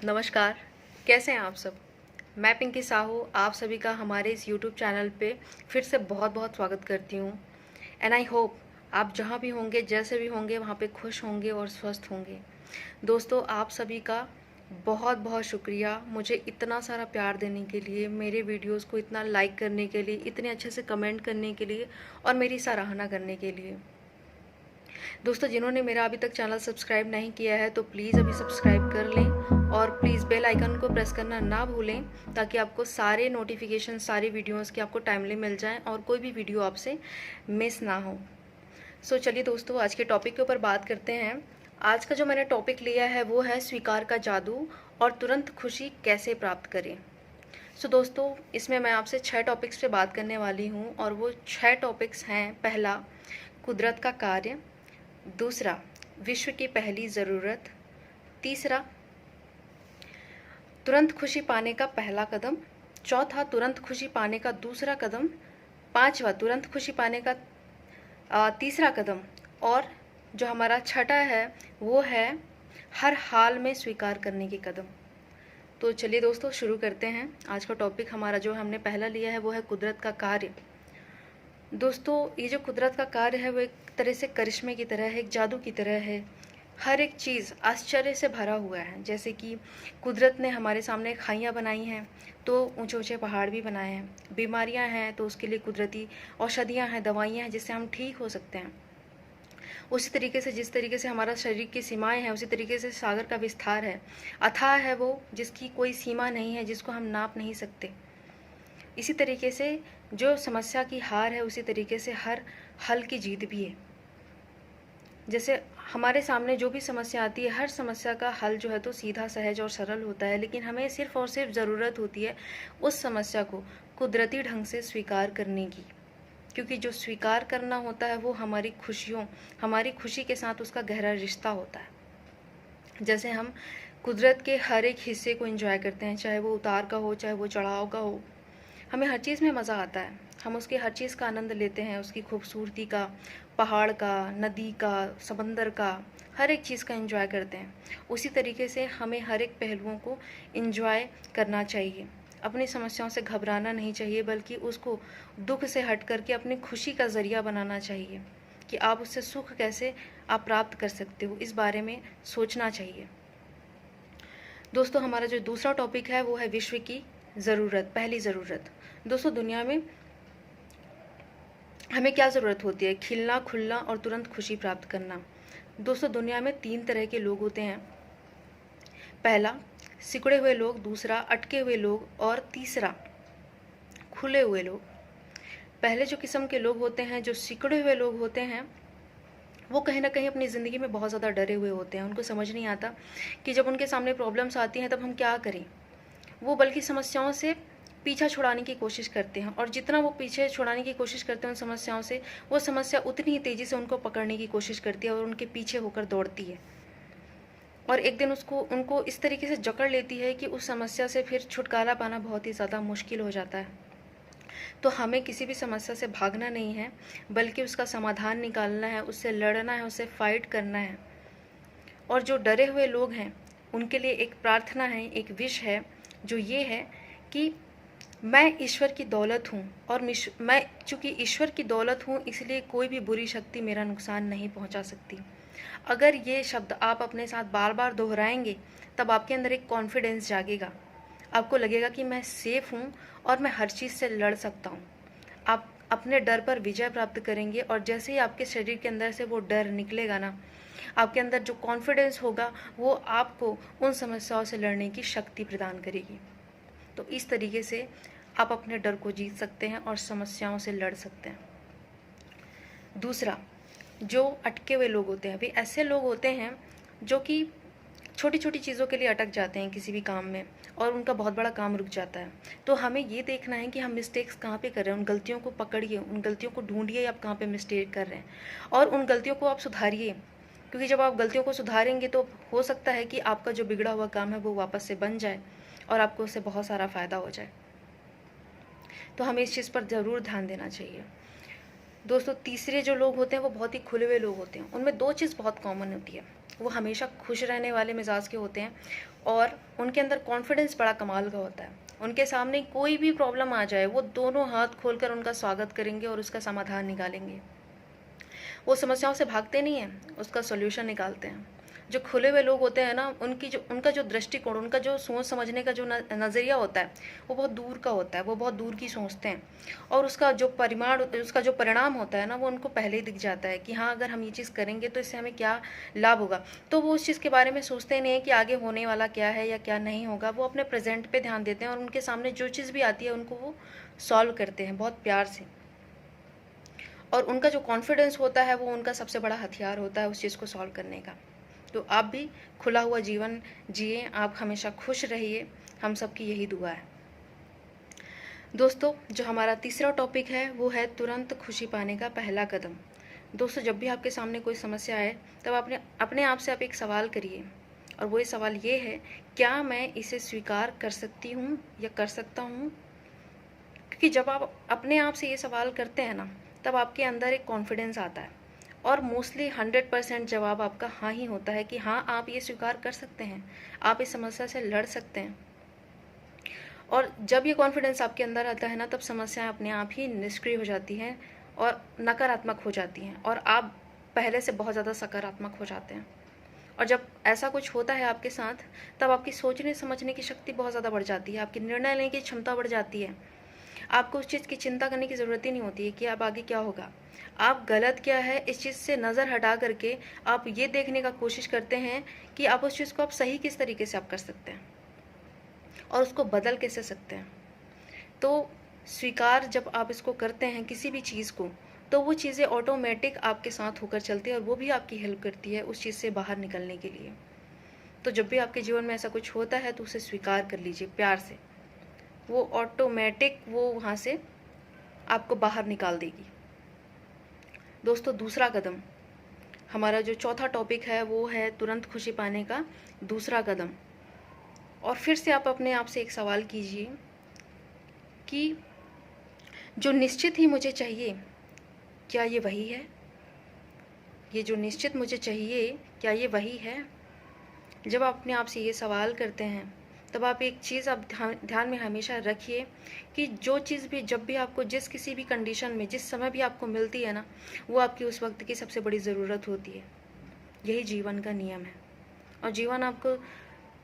नमस्कार, कैसे हैं आप सब। मैं पिंकी साहू आप सभी का हमारे इस यूट्यूब चैनल पे फिर से बहुत बहुत स्वागत करती हूँ। एंड आई होप आप जहाँ भी होंगे, जैसे भी होंगे, वहाँ पे खुश होंगे और स्वस्थ होंगे। दोस्तों, आप सभी का बहुत बहुत शुक्रिया मुझे इतना सारा प्यार देने के लिए, मेरे वीडियोस को इतना लाइक करने के लिए, इतने अच्छे से कमेंट करने के लिए और मेरी सराहना करने के लिए। दोस्तों, जिन्होंने मेरा अभी तक चैनल सब्सक्राइब नहीं किया है तो प्लीज़ अभी सब्सक्राइब कर लें और प्लीज़ बेल आइकन को प्रेस करना ना भूलें, ताकि आपको सारे नोटिफिकेशन, सारी वीडियोस की आपको टाइमली मिल जाएं और कोई भी वीडियो आपसे मिस ना हो। सो चलिए दोस्तों, आज के टॉपिक के ऊपर बात करते हैं। आज का जो मैंने टॉपिक लिया है वो है स्वीकार का जादू और तुरंत खुशी कैसे प्राप्त करें। सो दोस्तों, इसमें मैं आपसे 6 टॉपिक्स पे बात करने वाली हूँ और वो 6 टॉपिक्स हैं। पहला, कुदरत का कार्य। दूसरा, विश्व की पहली ज़रूरत। तीसरा, तुरंत खुशी पाने का पहला कदम। चौथा, तुरंत खुशी पाने का दूसरा कदम। पांचवा, तुरंत खुशी पाने का तीसरा कदम। और जो हमारा छठा है वो है हर हाल में स्वीकार करने की कदम। तो चलिए दोस्तों, शुरू करते हैं। आज का टॉपिक हमारा जो हमने पहला लिया है वो है कुदरत का कार्य। दोस्तों, ये जो कुदरत का कार्य है वो एक तरह से करिश्मे की तरह है, एक जादू की तरह है। हर एक चीज़ आश्चर्य से भरा हुआ है। जैसे कि कुदरत ने हमारे सामने खाइयाँ बनाई हैं तो ऊंचे ऊंचे पहाड़ भी बनाए हैं। बीमारियां हैं तो उसके लिए कुदरती औषधियां हैं, दवाइयां हैं जिससे हम ठीक हो सकते हैं। उसी तरीके से जिस तरीके से हमारा शरीर की सीमाएं हैं, उसी तरीके से सागर का विस्तार है। अथाह है वो, जिसकी कोई सीमा नहीं है, जिसको हम नाप नहीं सकते। इसी तरीके से जो समस्या की हार है, उसी तरीके से हर हल की जीत भी है। जैसे हमारे सामने जो भी समस्या आती है, हर समस्या का हल जो है तो सीधा, सहज और सरल होता है, लेकिन हमें सिर्फ और सिर्फ ज़रूरत होती है उस समस्या को कुदरती ढंग से स्वीकार करने की। क्योंकि जो स्वीकार करना होता है वो हमारी खुशी के साथ उसका गहरा रिश्ता होता है। जैसे हम कुदरत के हर एक हिस्से को एंजॉय करते हैं, चाहे वो उतार का हो, चाहे वो चढ़ाव का हो, हमें हर चीज़ में मज़ा आता है। हम उसकी हर चीज़ का आनंद लेते हैं, उसकी खूबसूरती का, पहाड़ का, नदी का, समंदर का, हर एक चीज़ का एंजॉय करते हैं। उसी तरीके से हमें हर एक पहलुओं को एंजॉय करना चाहिए। अपनी समस्याओं से घबराना नहीं चाहिए, बल्कि उसको दुख से हट करके अपनी खुशी का ज़रिया बनाना चाहिए कि आप उससे सुख कैसे आप प्राप्त कर सकते हो, इस बारे में सोचना चाहिए। दोस्तों, हमारा जो दूसरा टॉपिक है वो है विश्व की ज़रूरत, पहली ज़रूरत। दोस्तों, दुनिया में हमें क्या ज़रूरत होती है? खिलना, खुलना और तुरंत खुशी प्राप्त करना। दोस्तों, दुनिया में 3 तरह के लोग होते हैं। पहला, सिकुड़े हुए लोग। दूसरा, अटके हुए लोग। और तीसरा, खुले हुए लोग। पहले जो किस्म के लोग होते हैं, जो सिकुड़े हुए लोग होते हैं, वो कहीं ना कहीं अपनी ज़िंदगी में बहुत ज़्यादा डरे हुए होते हैं। उनको समझ नहीं आता कि जब उनके सामने प्रॉब्लम्स आती हैं तब हम क्या करें। वो बल्कि समस्याओं से पीछा छुड़ाने की कोशिश करते हैं, और जितना वो पीछे छुड़ाने की कोशिश करते हैं उन समस्याओं से, वो समस्या उतनी ही तेज़ी से उनको पकड़ने की कोशिश करती है और उनके पीछे होकर दौड़ती है। और एक दिन उनको इस तरीके से जकड़ लेती है कि उस समस्या से फिर छुटकारा पाना बहुत ही ज़्यादा मुश्किल हो जाता है। तो हमें किसी भी समस्या से भागना नहीं है, बल्कि उसका समाधान निकालना है, उससे लड़ना है, उससे फाइट करना है। और जो डरे हुए लोग हैं उनके लिए एक प्रार्थना है, एक विश है, जो ये है कि मैं ईश्वर की दौलत हूँ, और मैं चूँकि ईश्वर की दौलत हूँ इसलिए कोई भी बुरी शक्ति मेरा नुकसान नहीं पहुँचा सकती। अगर ये शब्द आप अपने साथ बार बार दोहराएंगे तब आपके अंदर एक कॉन्फिडेंस जागेगा। आपको लगेगा कि मैं सेफ़ हूँ और मैं हर चीज़ से लड़ सकता हूँ। आप अपने डर पर विजय प्राप्त करेंगे, और जैसे ही आपके शरीर के अंदर से वो डर निकलेगा ना, आपके अंदर जो कॉन्फिडेंस होगा वो आपको उन समस्याओं से लड़ने की शक्ति प्रदान करेगी। तो इस तरीके से आप अपने डर को जीत सकते हैं और समस्याओं से लड़ सकते हैं। दूसरा, जो अटके हुए लोग होते हैं, वे ऐसे लोग होते हैं जो कि छोटी छोटी चीज़ों के लिए अटक जाते हैं किसी भी काम में, और उनका बहुत बड़ा काम रुक जाता है। तो हमें ये देखना है कि हम मिस्टेक्स कहाँ पे कर रहे हैं। उन गलतियों को पकड़िए, उन गलतियों को ढूंढिए आप कहाँ पे मिस्टेक कर रहे हैं, और उन गलतियों को आप सुधारिए। क्योंकि जब आप गलतियों को सुधारेंगे तो हो सकता है कि आपका जो बिगड़ा हुआ काम है वो वापस से बन जाए और आपको उससे बहुत सारा फ़ायदा हो जाए। तो हमें इस चीज़ पर ज़रूर ध्यान देना चाहिए। दोस्तों तीसरे जो लोग होते हैं वो बहुत ही खुले हुए लोग होते हैं। उनमें दो चीज़ बहुत कॉमन होती है, वो हमेशा खुश रहने वाले मिजाज के होते हैं और उनके अंदर कॉन्फिडेंस बड़ा कमाल का होता है। उनके सामने कोई भी प्रॉब्लम आ जाए वो दोनों हाथ खोलकर उनका स्वागत करेंगे और उसका समाधान निकालेंगे। वो समस्याओं से भागते नहीं हैं, उसका सॉल्यूशन निकालते हैं। जो खुले हुए लोग होते हैं ना, उनका जो दृष्टिकोण, उनका जो सोच समझने का जो नज़रिया होता है वो बहुत दूर का होता है, वो बहुत दूर की सोचते हैं और उसका जो परिणाम होता है ना वो उनको पहले ही दिख जाता है कि हाँ अगर हम ये चीज़ करेंगे तो इससे हमें क्या लाभ होगा। तो वो उस चीज़ के बारे में सोचते नहीं है कि आगे होने वाला क्या है या क्या नहीं होगा। वो अपने प्रेजेंट पे ध्यान देते हैं और उनके सामने जो चीज़ भी आती है उनको वो सॉल्व करते हैं बहुत प्यार से। और उनका जो कॉन्फिडेंस होता है वो उनका सबसे बड़ा हथियार होता है उस चीज़ को सॉल्व करने का। तो आप भी खुला हुआ जीवन जिए, आप हमेशा खुश रहिए, हम सबकी यही दुआ है। दोस्तों जो हमारा तीसरा टॉपिक है वो है तुरंत खुशी पाने का पहला कदम। दोस्तों जब भी आपके सामने कोई समस्या आए तब अपने आप से आप एक सवाल करिए और वो सवाल ये है, क्या मैं इसे स्वीकार कर सकती हूँ या कर सकता हूँ। क्योंकि जब आप अपने आप से ये सवाल करते हैं ना तब आपके अंदर एक कॉन्फिडेंस आता है और मोस्टली 100% जवाब आपका हाँ ही होता है कि हाँ आप ये स्वीकार कर सकते हैं, आप इस समस्या से लड़ सकते हैं। और जब ये कॉन्फिडेंस आपके अंदर आता है ना तब समस्याएं अपने आप ही निष्क्रिय हो जाती हैं और नकारात्मक हो जाती हैं और आप पहले से बहुत ज़्यादा सकारात्मक हो जाते हैं। और जब ऐसा कुछ होता है आपके साथ तब आपकी सोचने समझने की शक्ति बहुत ज़्यादा बढ़ जाती है, आपकी निर्णय लेने की क्षमता बढ़ जाती है। आपको उस चीज़ की चिंता करने की ज़रूरत ही नहीं होती है कि अब आगे क्या होगा, आप गलत क्या है इस चीज़ से नज़र हटा करके आप ये देखने का कोशिश करते हैं कि आप उस चीज़ को आप सही किस तरीके से आप कर सकते हैं और उसको बदल कैसे सकते हैं। तो स्वीकार जब आप इसको करते हैं किसी भी चीज़ को तो वो चीज़ें ऑटोमेटिक आपके साथ होकर चलती है और वो भी आपकी हेल्प करती है उस चीज़ से बाहर निकलने के लिए। तो जब भी आपके जीवन में ऐसा कुछ होता है तो उसे स्वीकार कर लीजिए प्यार से, वो ऑटोमेटिक वो वहाँ से आपको बाहर निकाल देगी। दोस्तों दूसरा कदम, हमारा जो चौथा टॉपिक है वो है तुरंत खुशी पाने का दूसरा कदम। और फिर से आप अपने आप से एक सवाल कीजिए कि जो निश्चित ही मुझे चाहिए क्या ये वही है, ये जो निश्चित मुझे चाहिए क्या ये वही है। जब आप अपने आप से ये सवाल करते हैं तब आप एक चीज़ आप ध्यान में हमेशा रखिए कि जो चीज़ भी जब भी आपको जिस किसी भी कंडीशन में जिस समय भी आपको मिलती है ना वो आपकी उस वक्त की सबसे बड़ी ज़रूरत होती है। यही जीवन का नियम है और जीवन आपको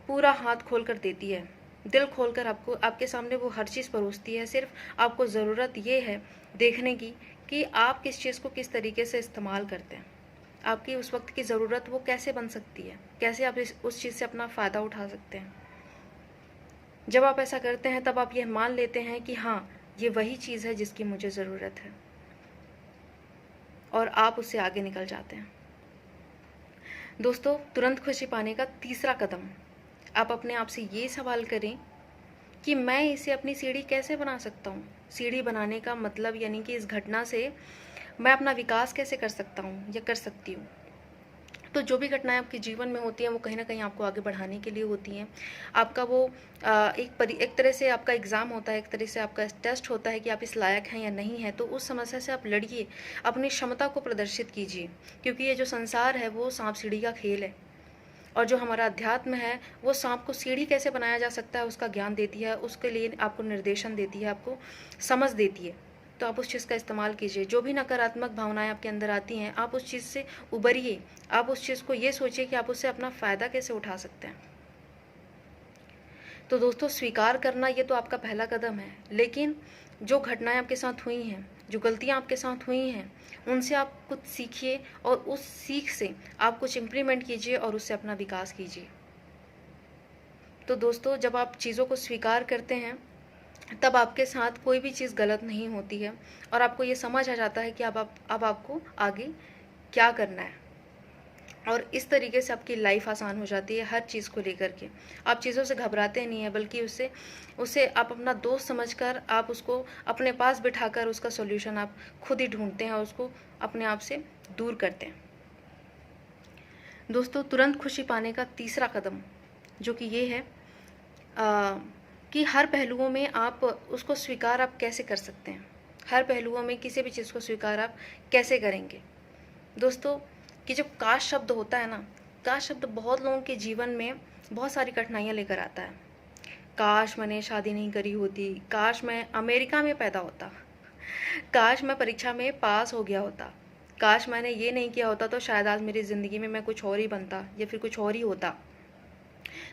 पूरा हाथ खोल कर देती है, दिल खोल कर आपको आपके सामने वो हर चीज़ परोसती है। सिर्फ आपको ज़रूरत ये है देखने की कि आप किस चीज़ को किस तरीके से इस्तेमाल करते हैं। आपकी उस वक्त की ज़रूरत वो कैसे बन सकती है, कैसे आप उस चीज़ से अपना फ़ायदा उठा सकते हैं। जब आप ऐसा करते हैं तब आप ये मान लेते हैं कि हाँ ये वही चीज़ है जिसकी मुझे ज़रूरत है और आप उससे आगे निकल जाते हैं। दोस्तों तुरंत खुशी पाने का तीसरा कदम, आप अपने आप से ये सवाल करें कि मैं इसे अपनी सीढ़ी कैसे बना सकता हूँ। सीढ़ी बनाने का मतलब यानी कि इस घटना से मैं अपना विकास कैसे कर सकता हूँ या कर सकती हूँ। तो जो भी घटनाएं आपके जीवन में होती हैं वो कहीं ना कहीं आपको आगे बढ़ाने के लिए होती हैं। आपका वो एक तरह से आपका एग्ज़ाम होता है, एक तरह से आपका टेस्ट होता है कि आप इस लायक हैं या नहीं हैं। तो उस समस्या से आप लड़िए, अपनी क्षमता को प्रदर्शित कीजिए, क्योंकि ये जो संसार है वो सांप सीढ़ी का खेल है और जो हमारा अध्यात्म है वो सांप को सीढ़ी कैसे बनाया जा सकता है उसका ज्ञान देती है, उसके लिए आपको निर्देशन देती है, आपको समझ देती है। तो आप उस चीज़ का इस्तेमाल कीजिए। जो भी नकारात्मक भावनाएं आपके अंदर आती हैं आप उस चीज़ से उबरिए, आप उस चीज़ को ये सोचिए कि आप उससे अपना फ़ायदा कैसे उठा सकते हैं। तो दोस्तों स्वीकार करना ये तो आपका पहला कदम है, लेकिन जो घटनाएं आपके साथ हुई हैं, जो गलतियां आपके साथ हुई हैं, उनसे आप कुछ सीखिए और उस सीख से आप कुछ इम्प्लीमेंट कीजिए और उससे अपना विकास कीजिए। तो दोस्तों जब आप चीज़ों को स्वीकार करते हैं तब आपके साथ कोई भी चीज़ गलत नहीं होती है और आपको ये समझ आ जाता है कि अब आपको आगे क्या करना है और इस तरीके से आपकी लाइफ आसान हो जाती है हर चीज़ को लेकर के। आप चीज़ों से घबराते नहीं हैं, बल्कि उसे आप अपना दोस्त समझकर आप उसको अपने पास बिठाकर उसका सॉल्यूशन आप खुद ही ढूंढते हैं और उसको अपने आप से दूर करते हैं। दोस्तों तुरंत खुशी पाने का तीसरा कदम जो कि ये है कि हर पहलुओं में आप उसको स्वीकार आप कैसे कर सकते हैं। हर पहलुओं में किसी भी चीज़ को स्वीकार आप कैसे करेंगे। दोस्तों, कि जो काश शब्द होता है ना, काश शब्द बहुत लोगों के जीवन में बहुत सारी कठिनाइयाँ लेकर आता है। काश मैंने शादी नहीं करी होती, काश मैं अमेरिका में पैदा होता, काश मैं परीक्षा में पास हो गया होता, काश मैंने ये नहीं किया होता तो शायद आज मेरी ज़िंदगी में मैं कुछ और ही बनता या फिर कुछ और ही होता।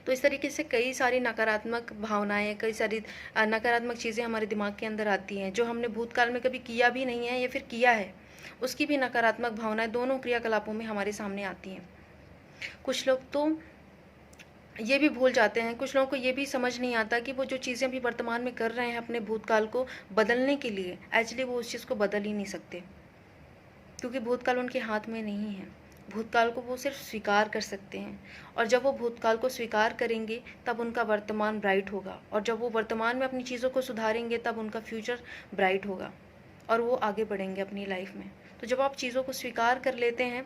तो इस तरीके से कई सारी नकारात्मक भावनाएं, कई सारी नकारात्मक चीज़ें हमारे दिमाग के अंदर आती हैं जो हमने भूतकाल में कभी किया भी नहीं है या फिर किया है, उसकी भी नकारात्मक भावनाएं दोनों क्रियाकलापों में हमारे सामने आती हैं। कुछ लोग तो ये भी भूल जाते हैं, कुछ लोगों को ये भी समझ नहीं आता कि वो जो चीज़ें अभी वर्तमान में कर रहे हैं अपने भूतकाल को बदलने के लिए, एक्चुअली वो उस चीज़ को बदल ही नहीं सकते, क्योंकि भूतकाल उनके हाथ में नहीं है। भूतकाल को वो सिर्फ स्वीकार कर सकते हैं, और जब वो भूतकाल को स्वीकार करेंगे तब उनका वर्तमान ब्राइट होगा, और जब वो वर्तमान में अपनी चीज़ों को सुधारेंगे तब उनका फ्यूचर ब्राइट होगा और वो आगे बढ़ेंगे अपनी लाइफ में। तो जब आप चीज़ों को स्वीकार कर लेते हैं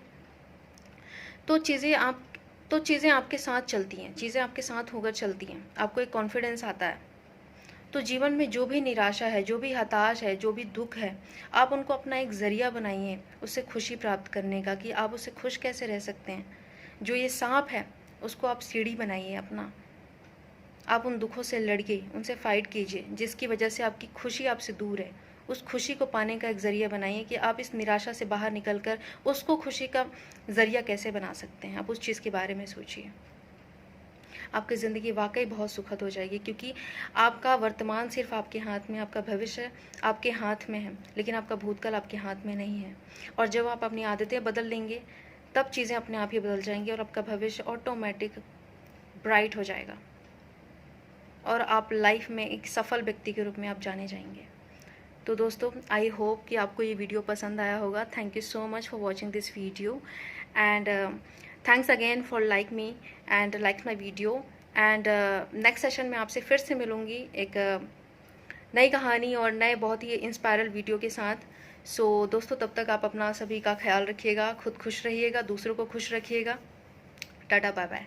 तो चीज़ें आपके साथ चलती हैं, चीज़ें आपके साथ होकर चलती हैं, आपको एक कॉन्फिडेंस आता है। तो जीवन में जो भी निराशा है, जो भी हताश है, जो भी दुख है, आप उनको अपना एक ज़रिया बनाइए उससे खुशी प्राप्त करने का, कि आप उससे खुश कैसे रह सकते हैं। जो ये सांप है उसको आप सीढ़ी बनाइए अपना, आप उन दुखों से लड़िए, उनसे फाइट कीजिए जिसकी वजह से आपकी खुशी आपसे दूर है। उस खुशी को पाने का एक ज़रिया बनाइए कि आप इस निराशा से बाहर निकल कर उसको खुशी का ज़रिया कैसे बना सकते हैं। आप उस चीज़ के बारे में सोचिए, आपकी ज़िंदगी वाकई बहुत सुखद हो जाएगी, क्योंकि आपका वर्तमान सिर्फ आपके हाथ में, आपका भविष्य आपके हाथ में है, लेकिन आपका भूतकाल आपके हाथ में नहीं है। और जब आप अपनी आदतें बदल लेंगे तब चीज़ें अपने आप ही बदल जाएंगी और आपका भविष्य ऑटोमेटिक ब्राइट हो जाएगा और आप लाइफ में एक सफल व्यक्ति के रूप में आप जाने जाएंगे। तो दोस्तों, आई होप कि आपको ये वीडियो पसंद आया होगा। Thank you so much for watching this video, and thanks again for like me and like my video. And next session में आपसे फिर से मिलूँगी एक नई कहानी और नए बहुत ही इंस्पायरल वीडियो के साथ। सो दोस्तों, तब तक आप अपना सभी का ख्याल रखिएगा, खुद खुश रहिएगा, दूसरों को खुश रखिएगा। Tata, bye bye.